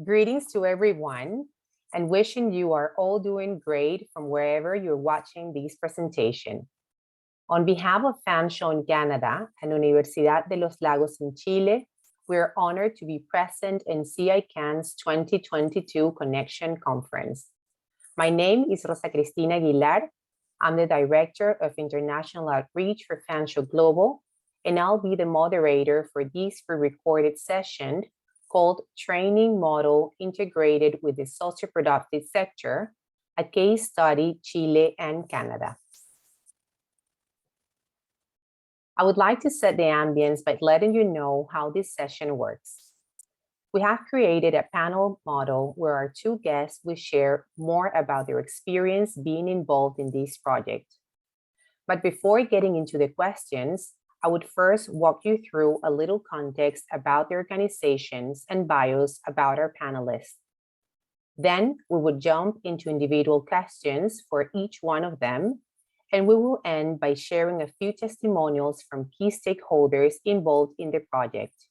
Greetings to everyone, and wishing you are all doing great from wherever you're watching this presentation. On behalf of Fanshawe Canada and Universidad de los Lagos in Chile, we are honored to be present in CICAN's 2022 Connection Conference. My name is Rosa Cristina Aguilar. I'm the Director of International Outreach for Fanshawe Global, and I'll be the moderator for this pre-recorded session called Training Model Integrated with the Socio-Productive Sector, a case study, Chile and Canada. I would like to set the ambience by letting you know how this session works. We have created a panel model where our two guests will share more about their experience being involved in this project. But before getting into the questions, I would first walk you through a little context about the organizations and bios about our panelists. Then we would jump into individual questions for each one of them, and we will end by sharing a few testimonials from key stakeholders involved in the project.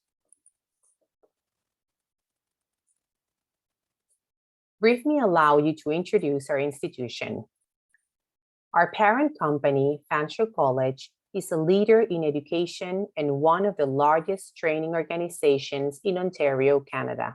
Brief me allow you to introduce our institution. Our parent company, Fanshawe College, is a leader in education and one of the largest training organizations in Ontario, Canada.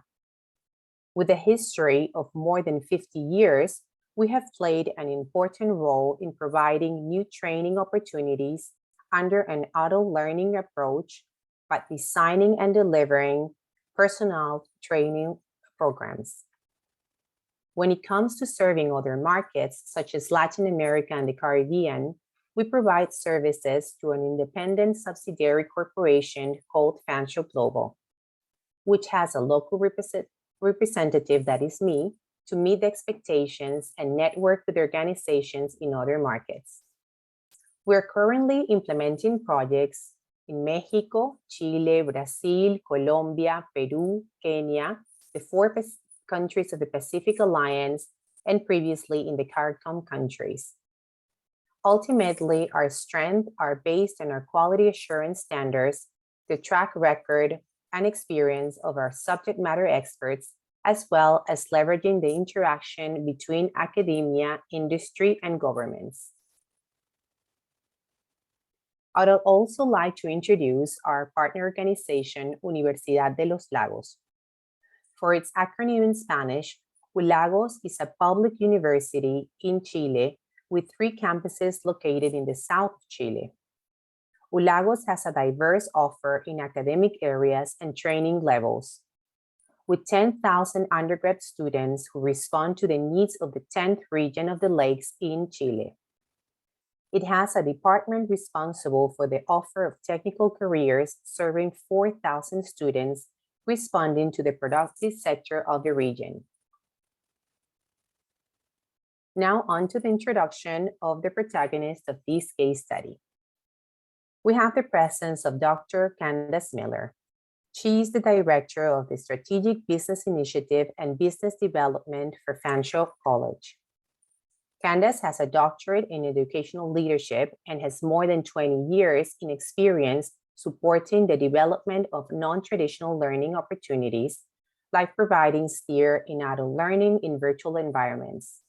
With a history of more than 50 years, we have played an important role in providing new training opportunities under an adult learning approach by designing and delivering personal training programs. When it comes to serving other markets, such as Latin America and the Caribbean, we provide services through an independent subsidiary corporation called Fanshawe Global, which has a local representative, that is me, to meet the expectations and network with organizations in other markets. We're currently implementing projects in Mexico, Chile, Brazil, Colombia, Peru, Kenya, the four countries of the Pacific Alliance, and previously in the CARICOM countries. Ultimately, our strengths are based on our quality assurance standards, the track record and experience of our subject matter experts, as well as leveraging the interaction between academia, industry, and governments. I would also like to introduce our partner organization, Universidad de los Lagos. For its acronym in Spanish, ULAGOS is a public university in Chile with 3 campuses located in the south of Chile. ULAGOS has a diverse offer in academic areas and training levels, with 10,000 undergrad students who respond to the needs of the 10th region of the lakes in Chile. It has a department responsible for the offer of technical careers, serving 4,000 students responding to the productive sector of the region. Now on to the introduction of the protagonist of this case study. We have the presence of Dr. Candace Miller. She is the director of the Strategic Business Initiative and Business Development for Fanshawe College. Candace has a doctorate in educational leadership and has more than 20 years in experience supporting the development of non-traditional learning opportunities, like providing steer in adult learning in virtual environments.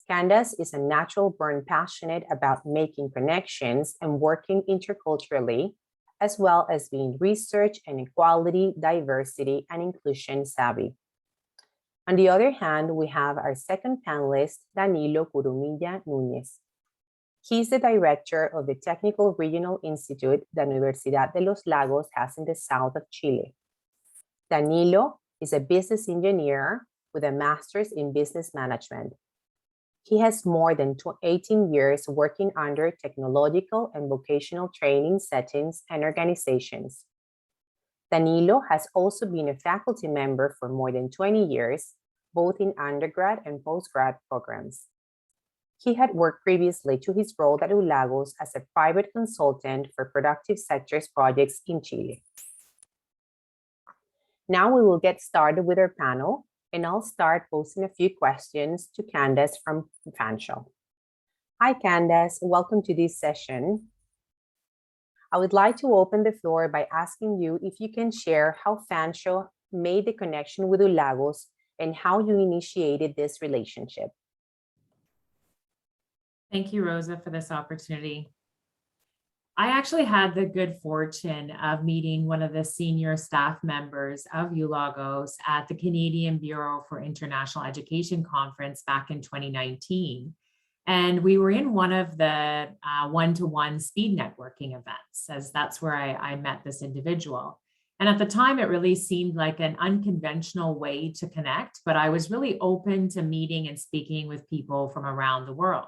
Candace is a natural-born passionate about making connections and working interculturally, as well as being research and equality, diversity, and inclusion savvy. On the other hand, we have our second panelist, Danilo Curumina Núñez. He's the director of the Technical Regional Institute that Universidad de los Lagos has in the south of Chile. Danilo is a business engineer with a master's in business management. He has more than 18 years working under technological and vocational training settings and organizations. Danilo has also been a faculty member for more than 20 years, both in undergrad and postgrad programs. He had worked previously to his role at ULAGOS as a private consultant for productive sectors projects in Chile. Now we will get started with our panel, and I'll start posing a few questions to Candace from Fanshawe. Hi, Candace. Welcome to this session. I would like to open the floor by asking you if you can share how Fanshawe made the connection with Ulagos and how you initiated this relationship. Thank you, Rosa, for this opportunity. I actually had the good fortune of meeting one of the senior staff members of Ulagos at the Canadian Bureau for International Education conference back in 2019. And we were in one of the one-to-one speed networking events, as that's where I met this individual. And at the time, it really seemed like an unconventional way to connect, but I was really open to meeting and speaking with people from around the world.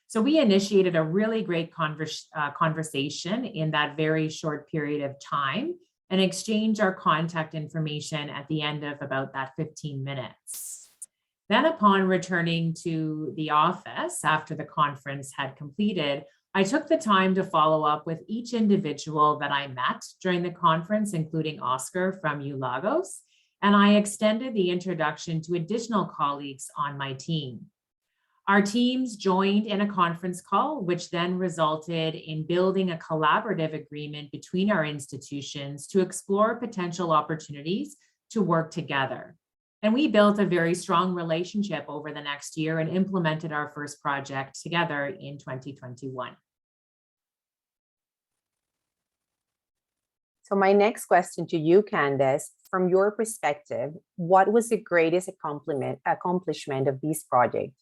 So we initiated a really great conversation in that very short period of time and exchanged our contact information at the end of about that 15 minutes. Then upon returning to the office after the conference had completed, I took the time to follow up with each individual that I met during the conference, including Oscar from Ulagos, and I extended the introduction to additional colleagues on my team. Our teams joined in a conference call, which then resulted in building a collaborative agreement between our institutions to explore potential opportunities to work together. And we built a very strong relationship over the next year and implemented our first project together in 2021. So my next question to you, Candace, from your perspective, what was the greatest accomplishment of this project?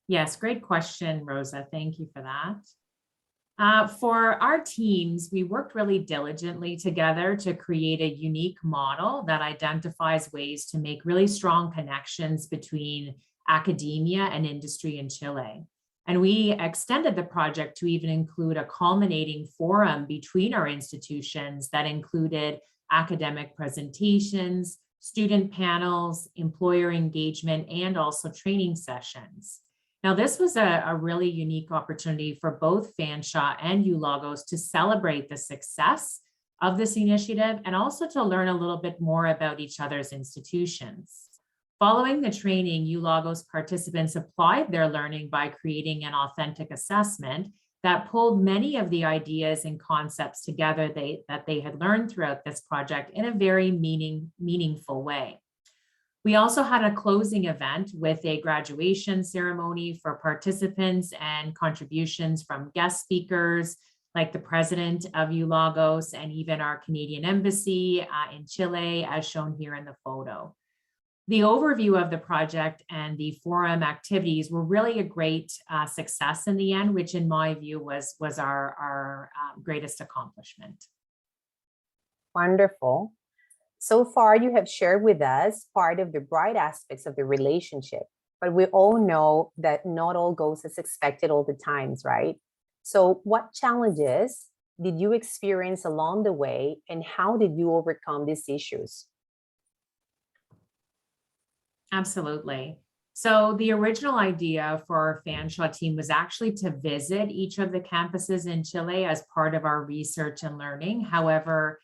Yes, great question, Rosa. Thank you for that. For our teams, we worked really diligently together to create a unique model that identifies ways to make really strong connections between academia and industry in Chile. And we extended the project to even include a culminating forum between our institutions that included academic presentations, student panels, employer engagement, and also training sessions. Now, this was a really unique opportunity for both Fanshawe and Ulagos to celebrate the success of this initiative and also to learn a little bit more about each other's institutions. Following the training, Ulagos participants applied their learning by creating an authentic assessment that pulled many of the ideas and concepts together that they had learned throughout this project in a very meaningful way. We also had a closing event with a graduation ceremony for participants and contributions from guest speakers like the president of Ulagos and even our Canadian embassy in Chile, as shown here in the photo. The overview of the project and the forum activities were really a great success in the end, which in my view was our greatest accomplishment. Wonderful. So far, you have shared with us part of the bright aspects of the relationship, but we all know that not all goes as expected all the times, right? So what challenges did you experience along the way, and how did you overcome these issues? Absolutely. So the original idea for our Fanshawe team was actually to visit each of the campuses in Chile as part of our research and learning. However,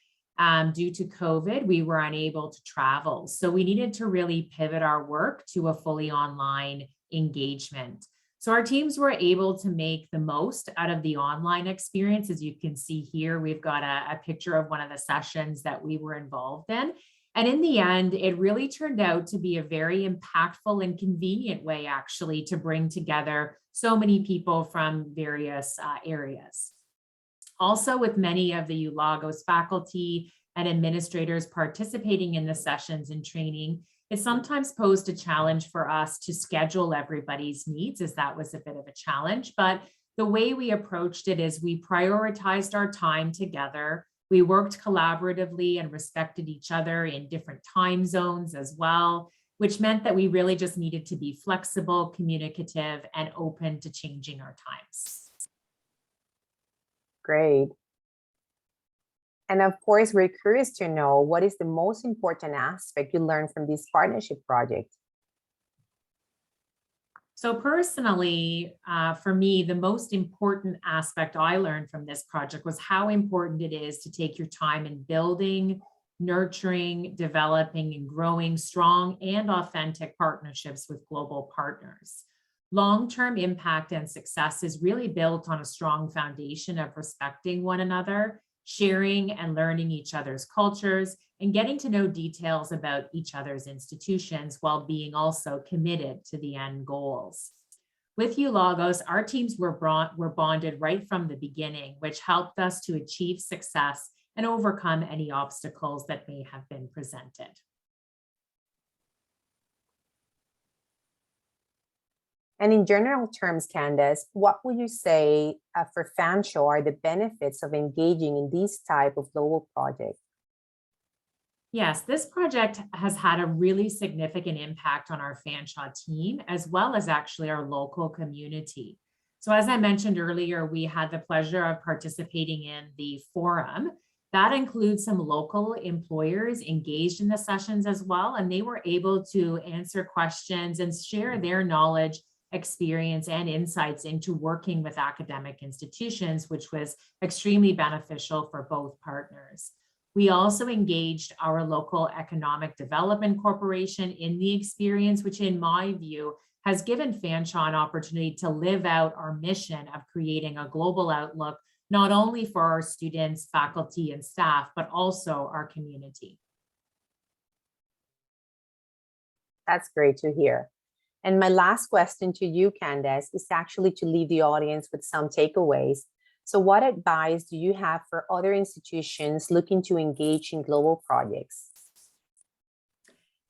due to COVID, we were unable to travel. So we needed to really pivot our work to a fully online engagement. So our teams were able to make the most out of the online experience. As you can see here, we've got a picture of one of the sessions that we were involved in. And in the end, it really turned out to be a very impactful and convenient way, actually, to bring together so many people from various areas. Also, with many of the Ulagos faculty and administrators participating in the sessions and training, it sometimes posed a challenge for us to schedule everybody's needs, as that was a bit of a challenge. But the way we approached it is we prioritized our time together. We worked collaboratively and respected each other in different time zones as well, which meant that we really just needed to be flexible, communicative, and open to changing our times. Great. And of course, we're curious to know, what is the most important aspect you learned from this partnership project? So personally, for me, the most important aspect I learned from this project was how important it is to take your time in building, nurturing, developing, and growing strong and authentic partnerships with global partners. Long-term impact and success is really built on a strong foundation of respecting one another, sharing and learning each other's cultures, and getting to know details about each other's institutions while being also committed to the end goals. With ULagos, our teams were bonded right from the beginning, which helped us to achieve success and overcome any obstacles that may have been presented. And in general terms, Candace, what would you say for Fanshawe are the benefits of engaging in these type of global projects? Yes, this project has had a really significant impact on our Fanshawe team, as well as actually our local community. So as I mentioned earlier, we had the pleasure of participating in the forum. That includes some local employers engaged in the sessions as well, and they were able to answer questions and share their knowledge, experience, and insights into working with academic institutions, which was extremely beneficial for both partners. We also engaged our local economic development corporation in the experience, which in my view has given Fanshawe an opportunity to live out our mission of creating a global outlook, not only for our students, faculty, and staff, but also our community. That's great to hear. And my last question to you, Candace, is actually to leave the audience with some takeaways. So what advice do you have for other institutions looking to engage in global projects?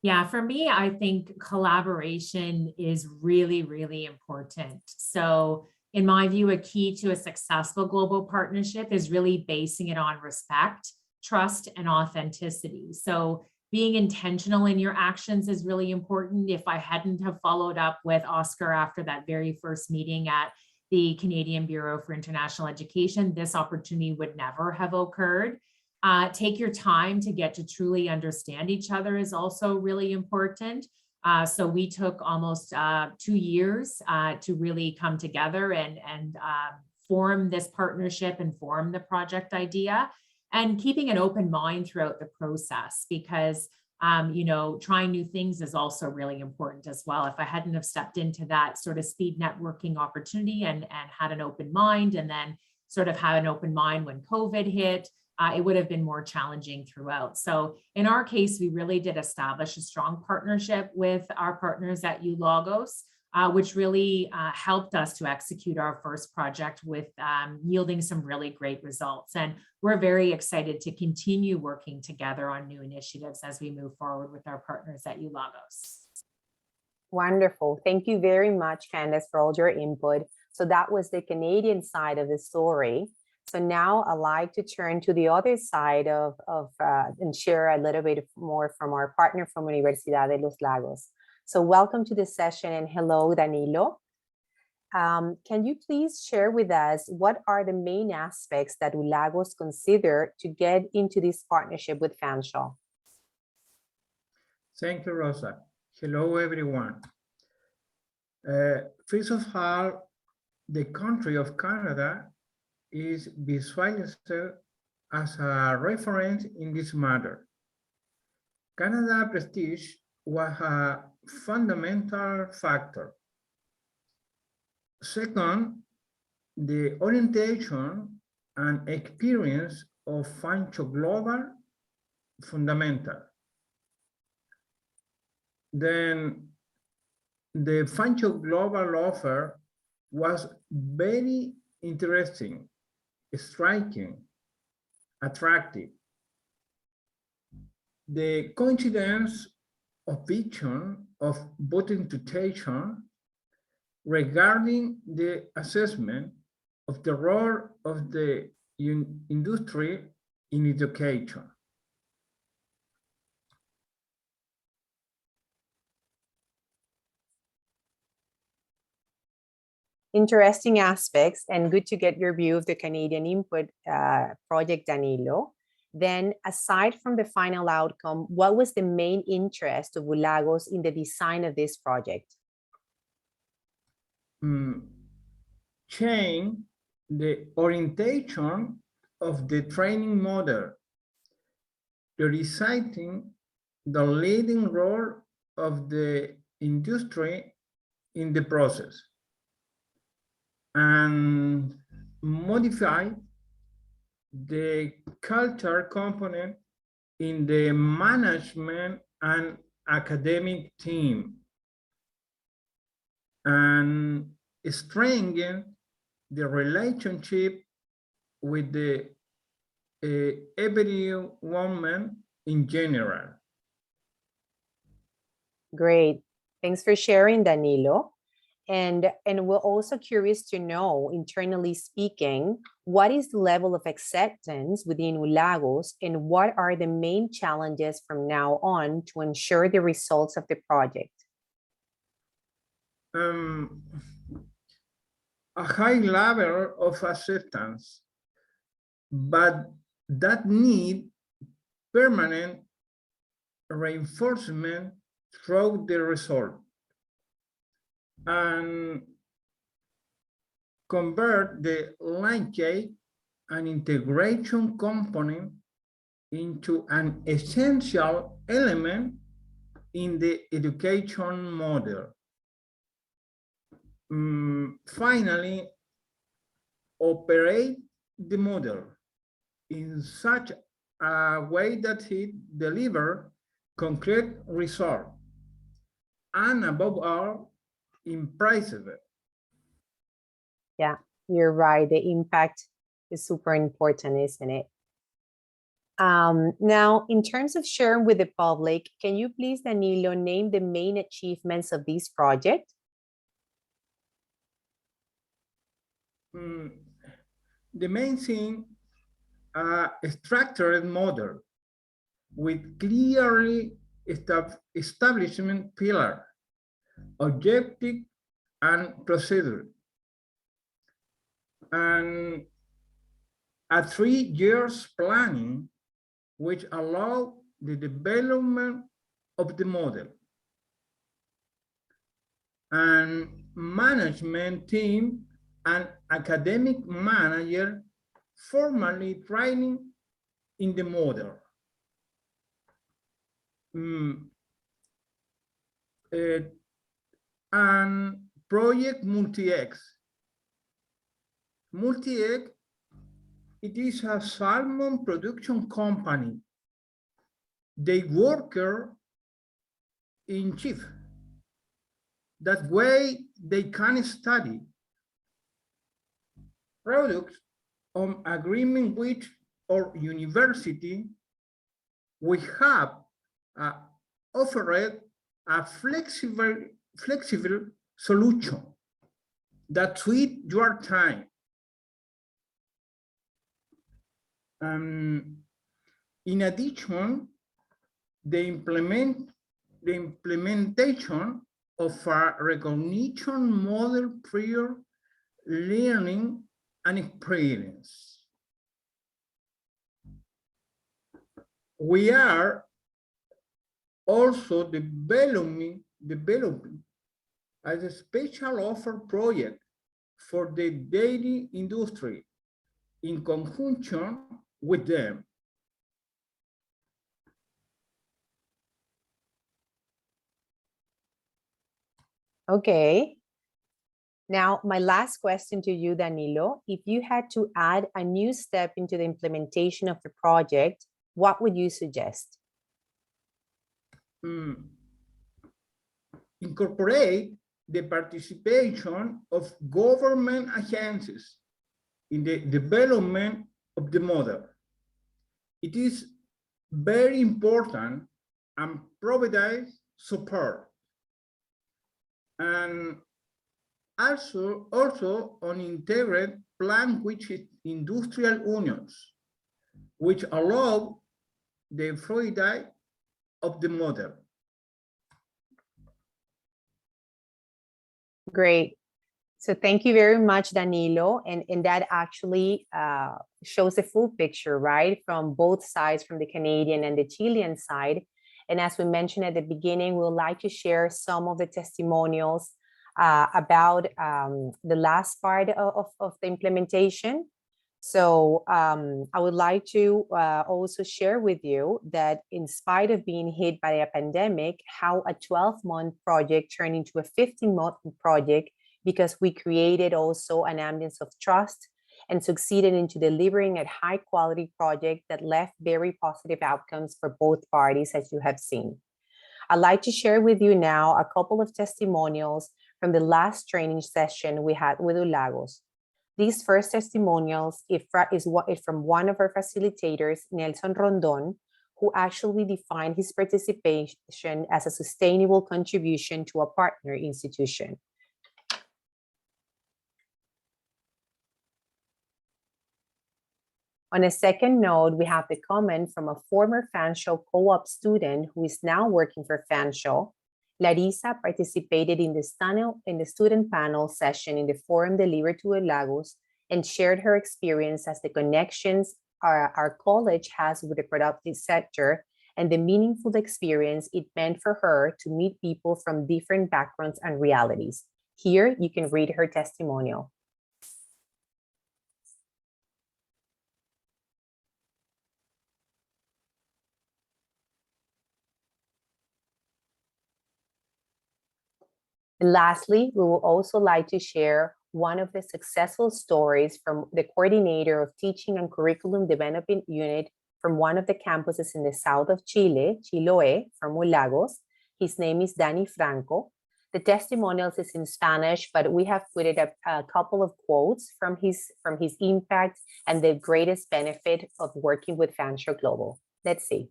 Yeah, for me, I think collaboration is really, really important. So in my view, a key to a successful global partnership is really basing it on respect, trust, and authenticity. So being intentional in your actions is really important. If I hadn't have followed up with Oscar after that very first meeting at the Canadian Bureau for International Education, this opportunity would never have occurred. Take your time to get to truly understand each other is also really important. So we took almost 2 years to really come together and form this partnership and form the project idea, and keeping an open mind throughout the process, because trying new things is also really important as well. If I hadn't have stepped into that sort of speed networking opportunity and had an open mind, and then sort of had an open mind when COVID hit, it would have been more challenging throughout. So in our case, we really did establish a strong partnership with our partners at ULagos, which really helped us to execute our first project with yielding some really great results. And we're very excited to continue working together on new initiatives as we move forward with our partners at ULagos. Wonderful. Thank you very much, Candace, for all your input. So that was the Canadian side of the story. So now I'd like to turn to the other side and share a little bit more from our partner from Universidad de los Lagos. So welcome to the session, and hello, Danilo. Can you please share with us what are the main aspects that ULagos consider to get into this partnership with Fanshawe? Thank you, Rosa. Hello, everyone. First of all, the country of Canada is visualized as a reference in this matter. Canada prestige was a fundamental factor. Second, the orientation and experience of Fanshawe Global, fundamental. Then the Fanshawe Global offer was very interesting, striking, attractive. The coincidence of vision of both institutions regarding the assessment of the role of the industry in education. Interesting aspects, and good to get your view of the Canadian input project, Danilo. Then, aside from the final outcome, what was the main interest of ULagos in the design of this project? Change the orientation of the training model, reciting the leading role of the industry in the process, and modify the culture component in the management and academic team, and strengthen the relationship with the everyone in general. Great. Thanks for sharing, Danilo. And we're also curious to know, internally speaking, what is the level of acceptance within Ulagos and what are the main challenges from now on to ensure the results of the project? A high level of acceptance, but that need permanent reinforcement through the result, and convert the linkage and integration component into an essential element in the education model. Finally, operate the model in such a way that it delivers concrete results, and above all, impressive. Yeah, you're right. The impact is super important, isn't it? Now, in terms of sharing with the public, can you please, Danilo, name the main achievements of this project? The main thing, a structured model with clearly establishment pillar, objective and procedure, and a 3 years planning which allow the development of the model, and management team and academic manager formally training in the model. And project Multi-X. Multi-X, it is a salmon production company. They work in chief. That way they can study products on agreement with our university. We have offered a flexible solution that suits your time. In addition, the implementation of a recognition model prior learning and experience. We are also developing as a special offer project for the dairy industry in conjunction with them. Okay. Now, my last question to you, Danilo, if you had to add a new step into the implementation of the project, what would you suggest? Incorporate the participation of government agencies in the development of the model. It is very important and provide support. And also on integrated plan which is industrial unions, which allow the fluidity of the model. Great. So thank you very much, Danilo. And that actually shows the full picture, right? From both sides, from the Canadian and the Chilean side. And as we mentioned at the beginning, we would like to share some of the testimonials about the last part of the implementation. So I would like to also share with you that in spite of being hit by a pandemic, how a 12-month project turned into a 15-month project, because we created also an ambience of trust and succeeded into delivering a high quality project that left very positive outcomes for both parties, as you have seen. I'd like to share with you now a couple of testimonials from the last training session we had with Ulagos. These first testimonials is from one of our facilitators, Nelson Rondon, who actually defined his participation as a sustainable contribution to a partner institution. On a second note, we have the comment from a former Fanshawe co-op student who is now working for Fanshawe. Larissa participated in the student panel session in the forum delivered to Ulagos and shared her experience as the connections our college has with the productive sector and the meaningful experience it meant for her to meet people from different backgrounds and realities. Here, you can read her testimonial. And lastly, we would also like to share one of the successful stories from the coordinator of teaching and curriculum development unit from one of the campuses in the south of Chile, Chiloé, from Ulagos. His name is Danny Franco. The testimonials is in Spanish, but we have put it a couple of quotes from his impact and the greatest benefit of working with Fanshawe Global. Let's see.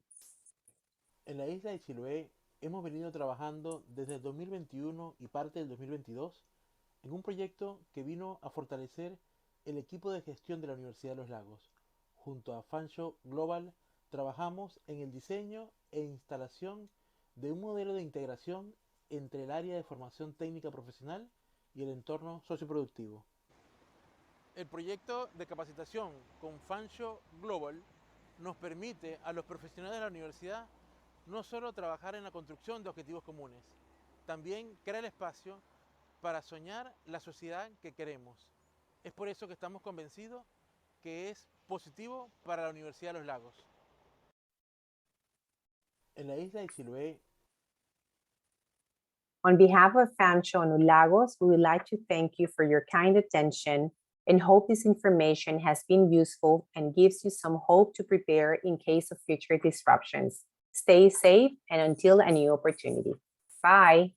En la isla de Chiloé hemos venido trabajando desde el 2021 y parte del 2022 en un proyecto que vino a fortalecer el equipo de gestión de la Universidad de los Lagos. Junto a Fanshawe Global trabajamos en el diseño e instalación de un modelo de integración entre el área de formación técnica profesional y el entorno socioproductivo. El proyecto de capacitación con Fanshawe Global nos permite a los profesionales de la universidad no solo trabajar en la construcción de objetivos comunes, también crea el espacio para soñar la sociedad que queremos. Es por eso que estamos convencidos que es positivo para la Universidad de los Lagos. En la isla de Chiloé. On behalf of Fanshawe and Ulagos, we would like to thank you for your kind attention and hope this information has been useful and gives you some hope to prepare in case of future disruptions. Stay safe and until a new opportunity. Bye.